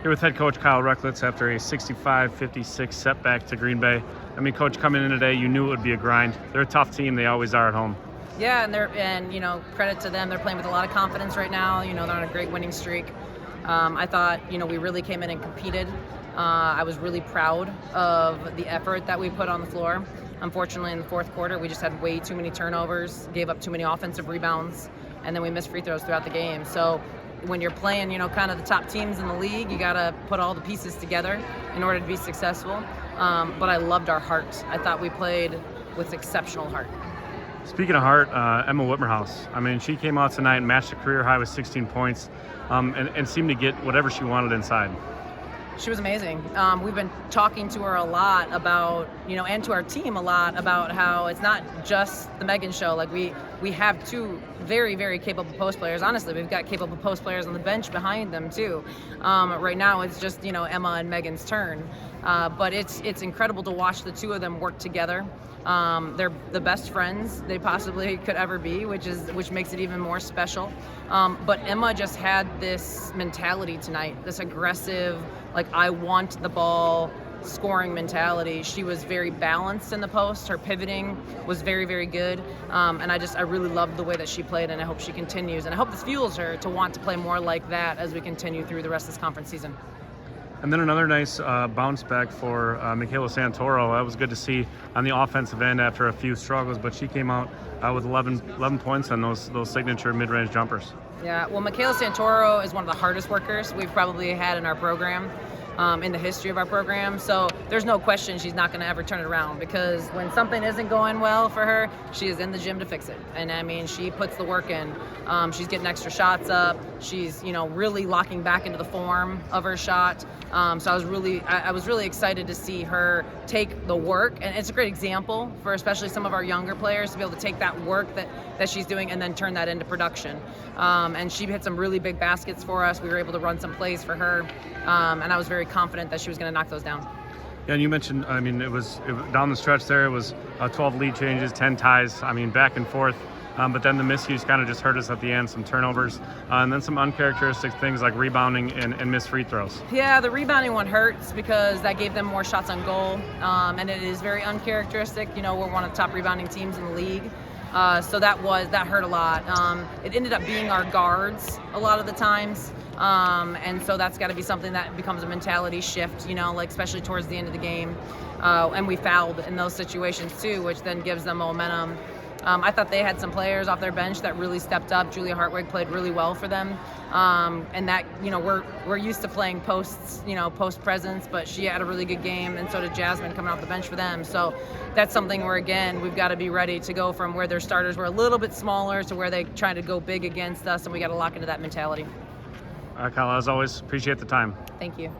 Here with head coach Kyle Rucklitz after a 65-56 setback to Green Bay. I mean, coach, coming in today, you knew it would be a grind. They're a tough team. They always are at home. Yeah, and credit to them. They're playing with a lot of confidence right now. They're on a great winning streak. I thought, we really came in and competed. I was really proud of the effort that we put on the floor. Unfortunately, in the fourth quarter, we just had way too many turnovers, gave up too many offensive rebounds, and then we missed free throws throughout the game. So when you're playing, kind of the top teams in the league, you got to put all the pieces together in order to be successful. But I loved our heart. I thought we played with exceptional heart. Speaking of heart, Emma Whitmerhouse. I mean, she came out tonight and matched a career high with 16 points and seemed to get whatever she wanted inside. She was amazing. We've been talking to her a lot about, and to our team a lot about how it's not just the Megan show. Like we have two very, very capable post players. Honestly, we've got capable post players on the bench behind them too. Right now, it's just Emma and Megan's turn. But it's incredible to watch the two of them work together. They're the best friends they possibly could ever be, which makes it even more special. But Emma just had this mentality tonight, this aggressive, I want the ball scoring mentality. She was very balanced in the post. Her pivoting was very, very good. And I really loved the way that she played, and I hope she continues. And I hope this fuels her to want to play more like that as we continue through the rest of this conference season. And then another nice bounce back for Michaela Santoro. That was good to see on the offensive end after a few struggles, but she came out with 11 points on those signature mid-range jumpers. Yeah, well, Michaela Santoro is one of the hardest workers we've probably had in our program, in the history of our program. So there's no question she's not going to ever turn it around, because when something isn't going well for her, she is in the gym to fix it. And I mean, she puts the work in. She's getting extra shots up. She's, really locking back into the form of her shot. So I was really excited to see her take the work, and it's a great example for especially some of our younger players to be able to take that work that she's doing and then turn that into production. And she hit some really big baskets for us. We were able to run some plays for her, and I was very confident that she was going to knock those down. Yeah, and you mentioned, it was down the stretch there, it was 12 lead changes, 10 ties, back and forth. But then the miscues kind of just hurt us at the end, some turnovers, and then some uncharacteristic things like rebounding and missed free throws. Yeah, the rebounding one hurts because that gave them more shots on goal, and it is very uncharacteristic. We're one of the top rebounding teams in the league, so that hurt a lot. It ended up being our guards a lot of the times, and so that's got to be something that becomes a mentality shift, especially towards the end of the game. And we fouled in those situations too, which then gives them momentum. I thought they had some players off their bench that really stepped up. Julia Hartwig played really well for them. And that, we're used to playing post presence, but she had a really good game, and so did Jasmine coming off the bench for them. So that's something where, again, we've got to be ready to go from where their starters were a little bit smaller to where they try to go big against us, and we got to lock into that mentality. Kyle, as always, appreciate the time. Thank you.